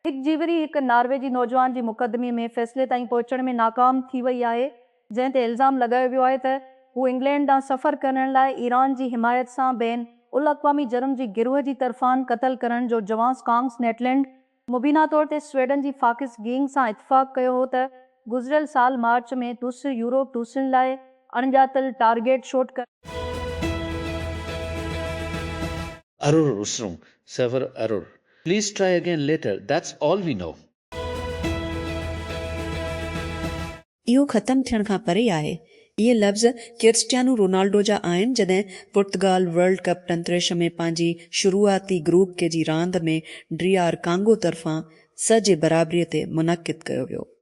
हिकु जीवरी हिकु नॉर्वे जी नौजवान जी मुक़दमे में फ़ैसिले ताईं पहुचण में नाकाम थी वई आहे, जंहिं ते इल्ज़ाम लॻायो वियो आहे त हू इंग्लैंड ॾांहुं सफ़र करण लाइ ईरान जी हिमायत सां ॿियनि उल अक़वामी जुर्म जी गिरोह जी तरफ़ान क़तल करण जो जवाज़ कांग्स नेटलैंड मुबीना तौर ते स्वीडन जी फाकिस गैंग सां इतफ़ाक़ कयो हो त गुज़िरियल साल मार्च में तुस यूरोप टूसण लाइ अणॼातल टारगेट शॉट कर Error Usrung, server error. Please try again later. That's all we know. इहो ख़त्म थियण खां परे आहे। इहे लफ़्ज़ क्रिस्टियानो रोनाल्डो जा आहिनि जॾहिं पुर्तगाल वर्ल्ड कप तंत्रेश में पंहिंजी शुरूआती ग्रुप के जी रांदि में ड्रियार कांगो तरफ़ां सॼे बराबरीअ ते मुनक़िद कयो वियो।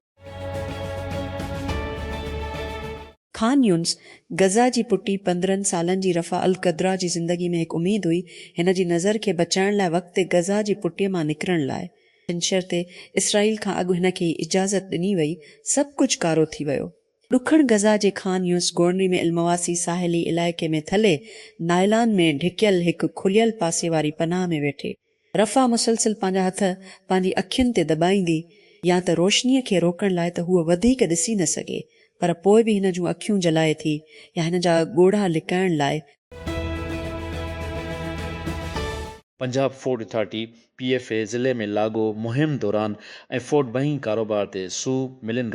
खान यून्स गज़ा जी पुटी 15 सालनि जी रफ़ा अल क़द्रा जी ज़िंदगी में हिकु उमेद हुई हिन जी नज़र खे बचाइण लाइ वक़्ति गज़ा जी पुटीअ मां निकिरण लाइ। छंछर ते इसराइल खां अॻु हिन खे इजाज़त ॾिनी वई, सभु कुझु कारो थी वियो। ॾुखण गज़ा जे खान यून्स गोर्नी में इल्मवासी साहिली इलाइक़े में थले नाइलान में ढिकियल हिकु खुलियल पासे वारी पनाह में वेठे रफ़ा मुसलसिल पंहिंजा हथ पंहिंजी अखियुनि ते दॿाईंदी या त रोशनीअ खे रोकण लाइ त हूअ वधीक ॾिसी न सघे, पर पोइ बि हिन जूं अखियूं जलाए थी या हिन जा ॻोढ़ा लिकाइण लाइ। पंजाब फूड अथॉरिटी PFA ज़िले में लागू मुहिम दौरान ऐं फोर्ट बही कारोबार ते $100 मिलियन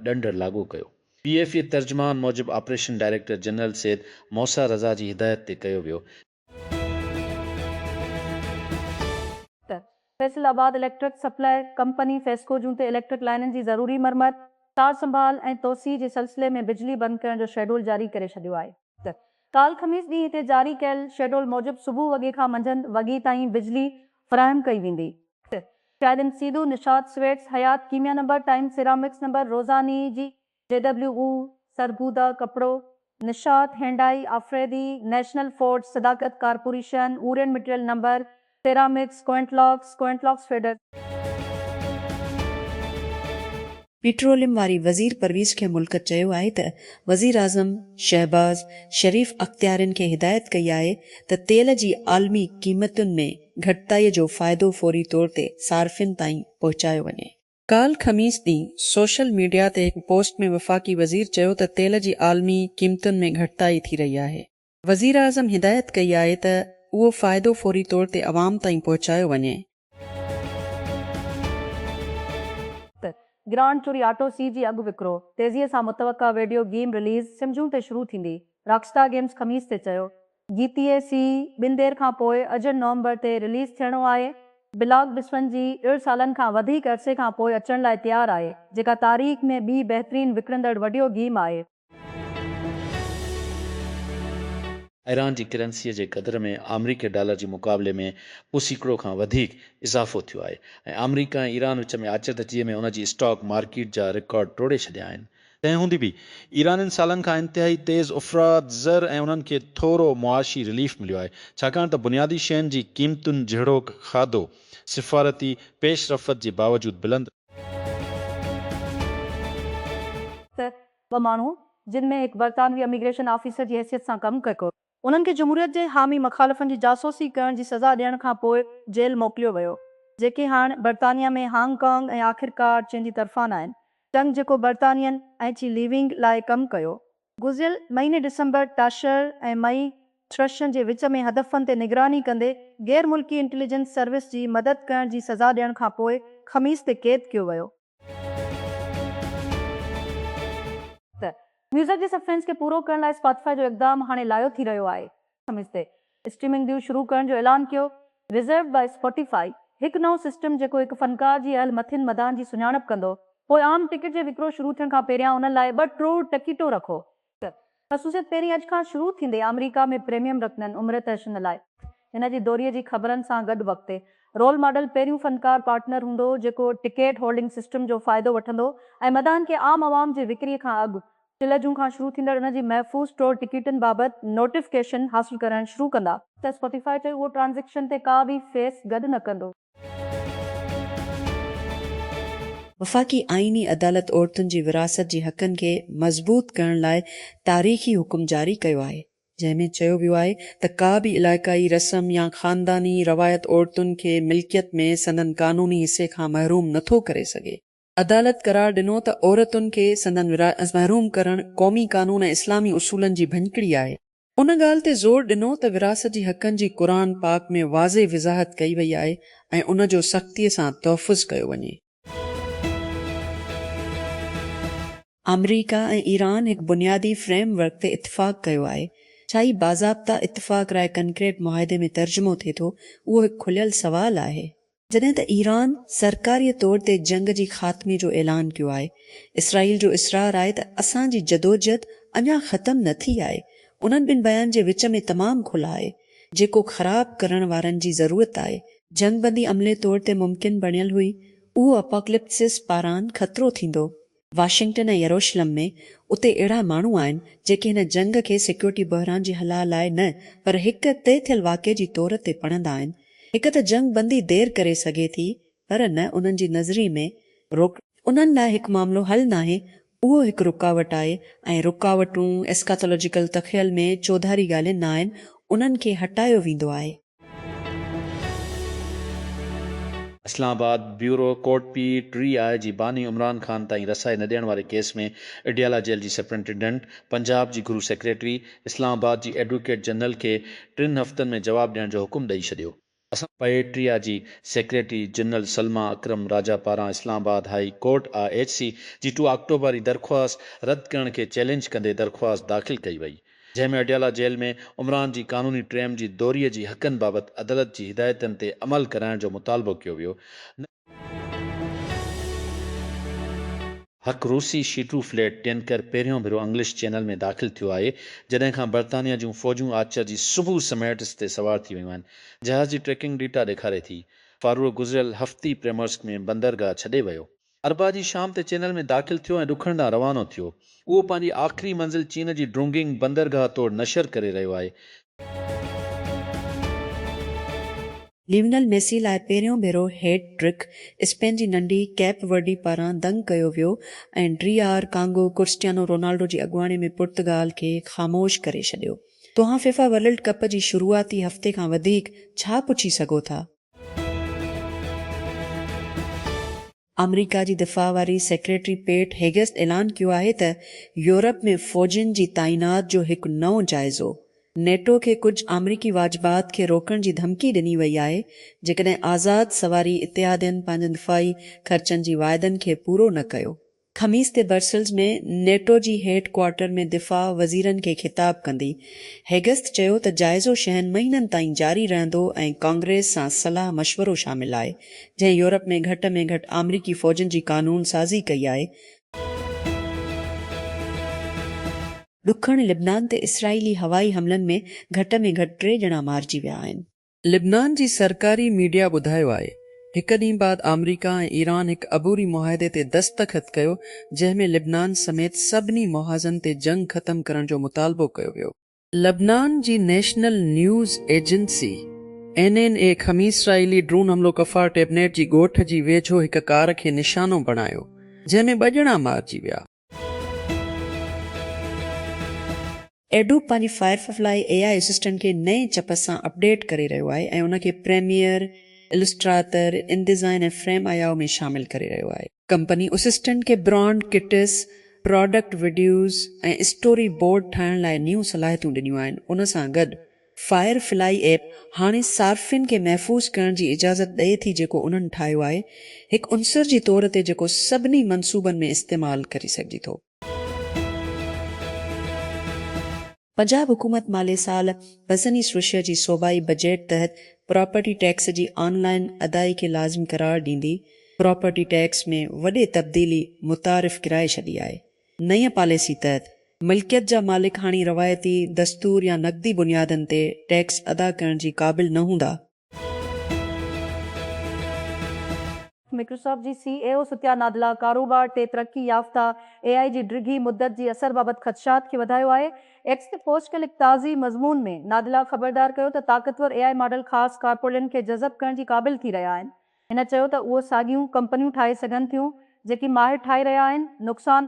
ॾंड लागू कयो। PFA तर्जमान मूजिब ऑपरेशन डायरेक्टर जनरल सैद मौसा रज़ा जी हिदायत ते कयो वियो। Faisalabad electric supply company FESCO जूं ते इलेक्ट्रिक लाइननि जी ज़रूरी मरमत तार संभाल ऐं तोसी जे सिलसिले में बिजली बंदि करण जो शेड्यूल जारी करे छॾियो आहे। काल ख़मीस ॾींहुं हिते जारी कयल शेड्यूल मूजिब सुबुह वॻे खां मंझंदि वॻे ताईं बिजली फ़राहम कई वेंदी। शायदि सीधू निशाद स्वेट्स हयात कीमिया नंबर टाइम सिरामिक्स नंबर रोज़ानी जी JWU सरगुदा कपिड़ो निशाद हैंडाई आफरेदी नेशनल फोर्ड सदाकत कारपोरेशन ऊरन मटेरियल नंबर सेरामिक्स क्वेंटलॉक्स फेडर। पेट्रोलियम वारी वज़ीर परवीज़ खे मुल्क चयो आहे त वज़ीर आज़म शहबाज़ शरीफ़ अख़्तियारनि खे हिदायत कई आहे त तेल जी आलमी क़ीमतुनि में घटिताईअ जो फ़ाइदो फौरी तौर ते सार्फ़िन ताईं पहुचायो वञे। काल ख़मीस ॾींहुं सोशल मीडिया ते हिकु पोस्ट में वफ़ाक़ी वज़ीर चयो त तेल जी आलमी क़ीमतुनि में घटिताई थी रही आहे। वज़ीर आज़म हिदायत कई आहे त उहो फ़ाइदो फौरी तौर ते अवाम ताईं पहुचायो वञे। ग्रांड चोरी ऑटो सी जी अॻु विकिरो तेज़ीअ सां मुतवक़ा वीडियो गेम रिलीज़ सिमजूं ते शुरू थींदी। रॉकस्टार गेम्स ख़मीस ते चयो GTA सी 2 देर खां पोइ अॼु नवंबर ते रिलीज़ थियणो आहे। ब्लॉक बिस्वन जी 1.5 सालनि खां वधीक अरसे खां पोइ अचण लाइ तयारु आहे, जेका तारीख़ में ॿी बहितरीन विकिणंदड़ वीडियो गेम आहे। ईरान जी करेंसीअ जे क़दर में अमरीकी डॉलर जे मुक़ाबले में पुसीकड़ो खां वधीक इज़ाफ़ो थियो आहे ऐं अमरीका ऐं ईरान विच में आचरदचीअ में उन जी स्टॉक मार्केट जा रिकॉर्ड टोड़े छॾिया आहिनि। तंहिं हूंदी बि ईराननि सालनि खां इंतिहाई तेज़ अफ़राद ज़र ऐं उन्हनि खे थोरो मुआशी रिलीफ मिलियो आहे, छाकाणि त बुनियादी शयुनि जी क़ीमतुनि जहिड़ोक खाधो सिफ़ारती पेशरफ़त जे बावजूदु बुलंद। ॿ माण्हू जिन में हिकु बरतानवी इमिग्रेशन ऑफिसर जी हैसियत सां कमु कयो, उन्हनि खे जमहूरियत जे हामी मुखालिफ़नि जी जासूसी करण जी सज़ा ॾियण खां पोइ जेल मोकिलियो वियो, जेके हाणे बरतानिया में हांगकांग ऐं आख़िरकार चीन जी तरफ़ान आहिनि। चंग जेको बरतानियन ऐं ची लिविंग लाइ कमु कयो, गुज़िरियल महीने दिसंबर टाशर ऐं मई थ्रशन जे विच में हदफ़नि ते निगरानी कंदे गैर मुल्की इंटेलिजेंस सर्विस जी मदद करण जी सज़ा ॾियण खां पोइ ख़मीस ते क़ैद कयो वियो। म्यूज़िक जे सफ़ेंस खे पूरो करण लाइ स्पॉटिफाई जो इक़दाम हाणे लायो थी रहियो आहे। ख़मीस ते स्ट्रीमिंग ड्यू शुरू करण जो ऐलान कयो। रिज़र्व बाय स्पॉटिफाई हिकु नओं सिस्टम जेको हिकु फ़नकार जी अहल मथिन मदान जी सुञाणप कंदो, पोइ आम टिकट जे विकिरो शुरू थियण खां पहिरियां उन लाइ 2 करोड़ टिकटूं रखो। ख़सूसियत पहिरीं अॼु खां शुरू थींदे अमरीका में प्रीमियम रखंदनि उमिरि तयशन लाइ। हिन जी दौरीअ जी ख़बरनि सां गॾु वक़्ते रोल मॉडल पहिरियों फ़नकार पार्टनर हूंदो जेको टिकट होल्डिंग सिस्टम जो फ़ाइदो वठंदो ऐं मदान खे आम आवाम जे विक्रीअ खां अॻु टिल जूं खां शुरू थींदड़ इन जी महफ़ूज़ स्टोर टिकटनि बाबति नोटिफिकेशन हासिल करणु शुरू कंदा त स्पॉटिफाई चयो उहो ट्रांज़ेक्शन ते का बि फीस गॾु न कंदो। वफ़ाक़ी आइनी अदालत औरतुनि जी विरासत जे हक़नि खे मज़बूत करण लाइ तारीख़ी हुकुम जारी कयो आहे। जंहिंमें चयो वियो आहे त का बि इलाइक़ाई रस्म या ख़ानदानी रवायत औरतुनि खे मिल्कियत में संदन कानूनी हिसे खां महरूम नथो करे सघे। अदालत करार ॾिनो त औरतुनि खे संदन महरूम करणु क़ौमी कानून ऐं इस्लामी उसूलनि जी भञकिड़ी आहे। उन ॻाल्हि ते ज़ोर ॾिनो त विरासत जी हक़नि जी क़ुर पाक में वाज़े विज़ाहत कई वई आहे ऐं उन जो सख़्तीअ सां तहफ़ुज़ कयो वञे। अमरीका ऐं ईरान हिकु बुनियादी फ्रेमवर्क ते इत्तिफ़ाक़ कयो आहे। छा ही बाज़ाब्ता इत्तिफ़ाक़ राय कंक्रीट मुआहिदे में तर्जुमो थिए थो, उहो हिकु खुलियल सवाल आहे। जॾहिं त ईरान सरकारी तौर ते जंग जी ख़ात्मे जो ऐलान कयो आहे। इसराईल जो इसरार आहे त असांजी जदोजहद अञा ख़तम न थी आहे। उन्हनि ॿिनि बयान जे विच में तमामु खुला आहे। जेको ख़राब करण वारनि जी ज़रूरत आहे जंगबंदी अमले तौर ते मुमकिन बणियल हुई, उहो अपोकलिप्सिस पारां ख़तरो थींदो। वाशिंगटन ऐं यरूशलम में उते अहिड़ा माण्हू आहिनि जेके हिन जंग खे सिक्योरिटी बहरान जी हला लाइ न पर हिकु तइ थियल वाक़े जी तौर ते पढ़ंदा आहिनि। हिकु त जंग बंदी देर करे सघे थी पर न उन्हनि जी नज़री में उन्हनि लाइ हिकु मामिलो हल नाहे, उहो हिकु रुकावट आहे ऐं रुकावटूं एस्काटोलॉजिकल तख़यल में चौधारी ॻाल्हियुनि न आहिनि, उन्हनि खे हटायो वेंदो आहे। Islamabad bureau court P T I जी बानी इमरान ख़ान ताईं रसाई न ॾियण वारे केस में अडियाला जेल जी सुपरिंटेंडेंट, पंजाब जी गुरु सेक्रेटरी, इस्लामाबाद जी एडवोकेट जनरल खे 3 हफ़्तनि में जवाबु ॾियण जो हुकुम ॾेई छॾियो। पएट्रिया जी सेक्रेटरी जनरल सलमा अकरम राजा पारां इस्लामाबाद हाई कोर्ट IHC जी 2 अक्टूबर जी दरख़्वास्त रद्द करण खे चैलेंज कंदे दरख़्वास्त दाख़िल कई वई, जंहिंमें अडियाला जेल में उमरान जी कानूनी ट्रेम जी दौरीअ जी हक़नि बाबति अदालत जी हिदायतनि ते अमल कराइण जो मुतालबो कयो वियो। हक़ रूसी शीटू फ्लेट टैंकर पहिरियों भेरो इंग्लिश चैनल में दाख़िल थियो आहे, जॾहिं खां बर्तानिया जूं फ़ौजूं आर्चर जी सुबुह समेट्स ते सवार थी वियूं आहिनि। जहाज़ जी ट्रैकिंग डेटा ॾेखारे थी फ़ारूक गुज़िरियल हफ़्ती प्रेमर्स्क में बंदरगाह छॾे वियो। अरबा जी शाम ते चैनल में दाख़िल थियो ऐं ॾुखण ॾांहुं रवानो थियो। उहो पंहिंजी आख़िरी मंज़िल चीन जी ड्रुंगिंग बंदरगाह तोड़ नशर करे रहियो आहे। लिवनल मेसी लाइ पहिरियों भेरो हैट ट्रिक स्पेन जी नंढी कैप वर्डी पारां दंग कयो वियो ऐं DR कांगो क्रिस्टियानो रोनाल्डो जी अॻुवाणी में पुर्तगाल खे ख़ामोश करे छॾियो। तव्हां फिफा वर्ल्ड कप जी शुरूआती हफ़्ते खां वधीक छा पुछी सघो था? अमरीका जी दिफ़ा वारी सेक्रेटरी पेट हेगेस्ट ऐलान कयो आहे त यूरोप में फ़ौजियुनि जी ताइनात जो हिकु नओं जाइज़ो। नेटो खे कुझु अमरीकी वाजिबात खे रोकण जी धमकी ॾिनी वई आहे जेकॾहिं आज़ाद सवारी इतिहादियुनि पंहिंजनि दिफ़ाई ख़र्चनि जी वाइदनि खे पूरो न कयो। ख़मीस ते ब्रसेल्स में नेटो जी हेड क्वार्टर में दिफ़ा वज़ीरनि खे ख़िताब कंदी हेगेस्ट चयो त जाइज़ो 6 महीननि ताईं जारी रहंदो ऐं कांग्रेस सां सलाह मशवरो शामिल आहे, जंहिं यूरोप में घटि अमरीकी फ़ौजियुनि जी कानून साज़ी कई आहे। ॾुखण लिबनान ते इसराइली हवाई हमलनि में घटि 3 ॼणा मारिजी विया आहिनि। लिबनान जी सरकारी मीडिया ॿुधायो आहे हिकु ॾींहुं बाद अमरीका ऐं ईरान हिकु अबूरी मुआहिदे ते दस्तख़त कयो, जंहिंमें लिबनान समेत सभिनी मुहाज़नि ते जंग ख़तम करण जो मुतालबो कयो वियो। लिबनान जी नेशनल न्यूज़ एजेंसी NNA ख़मीस इसराइली ड्रोन हमलो कफ़ार टेबनेट जी ॻोठ जी वेझो हिकु कार खे निशानो बणायो, जंहिंमें 2 ॼणा मारिजी विया। एडोब पंहिंजी फायरफ्लाई AI असिस्टेंट खे नए चप सां अपडेट करे रहियो आहे ऐं उनखे प्रीमियर, इलस्ट्रेटर, इनडिज़ाइन ऐं फ्रेम आयाओ में शामिल करे रहियो आहे। कंपनी असिस्टेंट खे ब्रांड किट्स, प्रोडक्ट वीडियोज़ ऐं स्टोरी बोर्ड ठाहिण लाइ न्यू सलाहियतूं ॾिनियूं आहिनि। उन सां गॾु फायरफ्लाई ऐप हाणे सार्फिन खे महफ़ूज़ करण जी इजाज़त ॾिए थी, जेको उन्हनि ठाहियो आहे हिकु उनसर जी तौर ते जेको सभिनी मंसूबनि में इस्तेमालु करे सघिजे थो। पंजाब हुकूमत माले साल वज़नी सुरक्षा जी सूबाई बजट तहत प्रॉपर्टी टैक्स जी ऑनलाइन अदाई खे लाज़िम करार ॾींदी प्रॉपर्टी टैक्स में वॾे तब्दीली मुतारिफ़ कराए छॾी आहे। नई पॉलिसी तहत मिल्कियत जा मालिक हाणे रवायती दस्तूर या नक़दी बुनियादनि ते टैक्स अदा करण जी क़ाबिल न हूंदा। माइक्रोसॉफ्ट जी CEO सुत्या नादला कारोबार ते तरक्की याफ़्ता AI जी डिघी मुद्दत जी असर बाबति ख़दशात खे वधायो आहे। एक्स ते पोस्ट कयल हिकु ताज़ी मज़मून में नादला ख़बरदार कयो त ताक़तवर AI मॉडल ख़ासि कारपोरेटनि खे जज़ब करण जी क़ाबिल थी रहिया आहिनि। हिन चयो त उहो साॻियूं कंपनियूं ठाहे सघनि थियूं जेकी माहिर ठाहे रहिया आहिनि। नुक़सान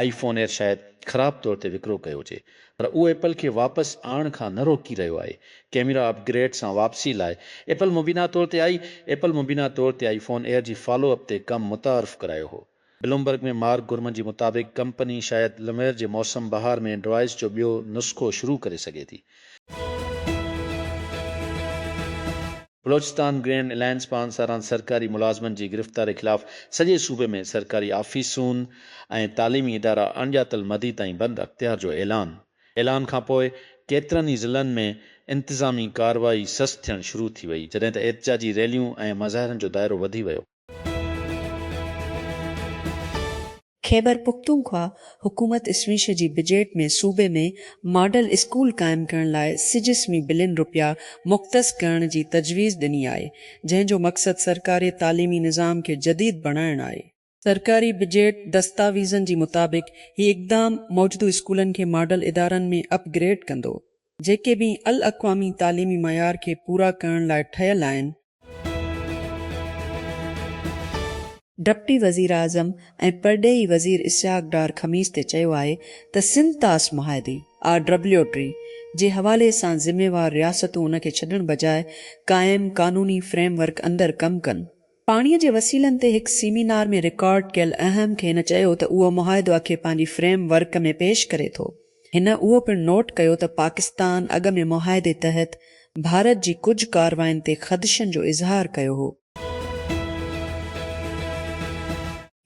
आईफोन एयर शायदि ख़राब तौर ते विकिरो कयो हुजे, पर उहो एपल खे वापसि आणण खां न रोकी रहियो आहे। कैमरा अपग्रेड सां वापसी लाइ एपल मुबीना तौर ते आईफोन एयर जी फॉलोअप ते कमु मुतारफ़ करायो हो। ब्लूमबर्ग में मार्क गुरमन जे मुताबिक़ कंपनी शायदि लमेर जे मौसम बहार में डिवाइस जो ॿियो नुस्ख़ो शुरू करे सघे थी। बलोचिस्तान ग्रैंड अलायंस पान सारान सरकारी मुलाज़मनि जी गिरफ़्तारी ख़िलाफ़ सॼे सूबे में सरकारी आफ़ीसूं ऐं तालीमी इदारा अणॼातल मदी ताईं बंदि अख़्तियार जो ऐलान खां पोइ केतिरनि ई ज़िलनि में इंतिज़ामी कार्रवाई सस्त थियणु शुरू थी वई, जॾहिं त एहतिजाजी रैलियूं ऐं मज़ाहिरनि जो दाइरो वधी वियो। खैबर पुख्तूनख्वा हुकूमत इसवीश जी बजट में सूबे में मॉडल स्कूल क़ाइमु करण लाइ $6 बिलियन मुख़्तस करण जी तजवीज़ ॾिनी आहे, जंहिंजो मक़सदु सरकारी तालीमी निज़ाम खे जदीद बणाइणु आहे। सरकारी बजट दस्तावेज़नि जे मुताबिक़ हीउ इक़दाम मौजूदु स्कूलनि खे मॉडल इदारनि में अपग्रेड कंदो, जेके बि अल अक़वामी तालीमी मयार खे पूरा करण लाइ ठहियल आहिनि। डिप्टी वज़ीर आज़म ऐं परॾेही वज़ीर इस्हाक़ डार ख़मीस ते चयो आहे त सिंध तास मुआहदे RWT जे हवाले सां ज़िम्मेवार रियासतूं उन खे छॾण बजाए क़ाइम क़ानूनी फ्रेमवर्क अंदरि कमु कनि। पाणीअ जे वसीलनि ते हिकु सेमिनार में रिकॉर्ड कयल अहम खे हिन चयो त उहो मुआहदो खे पंहिंजी फ्रेमवर्क में पेश करे थो। हिन उहो पिणु नोट कयो त पाकिस्तान अॻ में मुआहदे तहत भारत जी कुझु कार्रवाइनि ते ख़दशनि जो इज़हार कयो हो।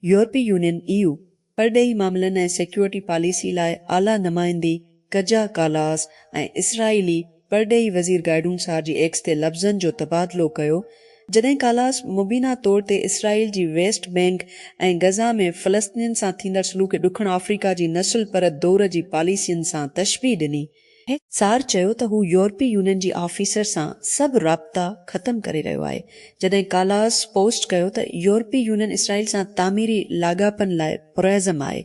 यूरोपीय यूनियन EU परॾेही मामलनि ऐं सिक्योरिटी पॉलिसी लाइ आला नुमाइंदी कजा कालास ऐं इसराइली परॾेही वज़ीर गाइडून सार जी एक्स ते लफ़्ज़नि जो तबादलो कयो, जॾहिं कालास मुबीना तौर ते इसराइल जी वेस्ट बैंक ऐं गज़ा में फ़लस्तीन सां थींदड़ सलूक ॾुखण अफ्रीका जी नस्ल परत दौर जी पॉलिसियुनि सां तशबीह ॾिनी। सार चयो त हू यूरोपीय यूनियन जी ऑफिसर सां सभु राब्ता ख़तमु करे रहियो आहे, जॾहिं कालास पोस्ट कयो त यूरोपीय यूनियन इसराइल सां तामीरी लाॻापन लाइ पुरअज़म आहे।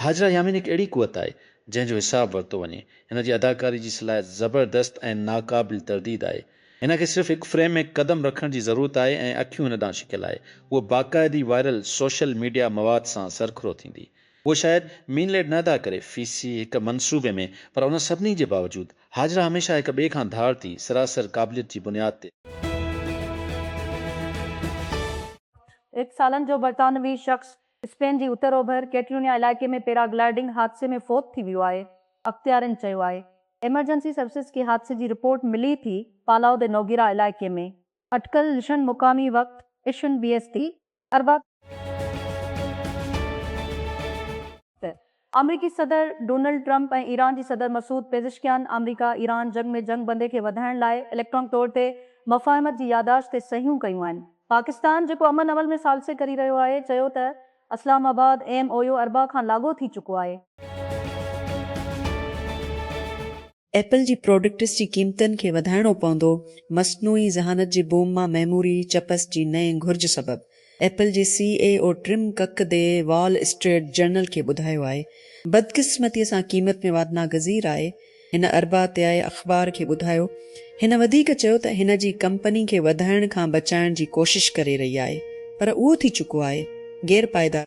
हाजरा यामीन हिकु अहिड़ी क़ुवत आहे जंहिंजो हिसाब वरितो वञे। हिन जी अदाकारी जी सलाहियत ज़बरदस्त ऐं नाक़ाबिल तरदीद आहे। हिन खे सिर्फ़ु हिकु फ्रेम में क़दम रखण जी ज़रूरत आहे ऐं अखियूं हिन ॾांहुं छिकियल आहे। उहो बाक़ाइदी वायरल सोशल मीडिया मवाद सां सरखुरो थींदी। उहो शायदि मीनलेट न अदा करे फीसी हिकु मनसूबे में, पर उन सभिनी जे बावजूदु हाजरा हमेशह हिक ॿिए खां धार थी सरासर क़ाबिलियत जी बुनियाद ते। एक सालन जो बरतानवी शख्स स्पेन जी उत्तर ओभर कैटलोनिया इलाइक़े में पैराग्लाइडिंग हादसे में फौत थी वियो आहे। अख़्तियारनि चयो आहे एमरजेंसी सर्विसेज खे हादसे जी रिपोर्ट मिली थी पालाउ दे नोगिरा इलाइक़े में। अटकल लिशन मुक़ामी वक़्त इशन BST अरबा। अमरीकी सदर डोनाल्ड ट्रंप ऐं ईरान जी सदर मसूद पेज़िशकियान अमरीका ईरान जंग में जंग बंदे खे वधाइण लाइ इलेक्ट्रॉनिक तौर ते मफ़ाहिमत जी यादाश्त ते सहियूं कयूं आहिनि। पाकिस्तान जेको अमन अमल में सालसे करी रहियो आहे, चयो त इस्लामाबाद MOU अरबा खां लागू थी चुको आहे। एपल जी प्रोडक्ट्स जी क़ीमतनि खे वधाइणो पवंदो मस्नूई ज़हानत जे बूम मां मेमोरी चपस जी नए घुर्ज सबबि, एपल जे CEO टिम कक दे वॉल स्ट्रीट जर्नल खे ॿुधायो आहे। बदकिस्मतीअ सां क़ीमत में वाधना गज़ीर आहे। हिन अरबा ते आए अख़बार खे ॿुधायो। हिन वधीक चयो त हिन जी कंपनी खे वधाइण खां बचाइण जी कोशिश करे रही आहे, पर उहो थी चुको आहे गैर पाइदार।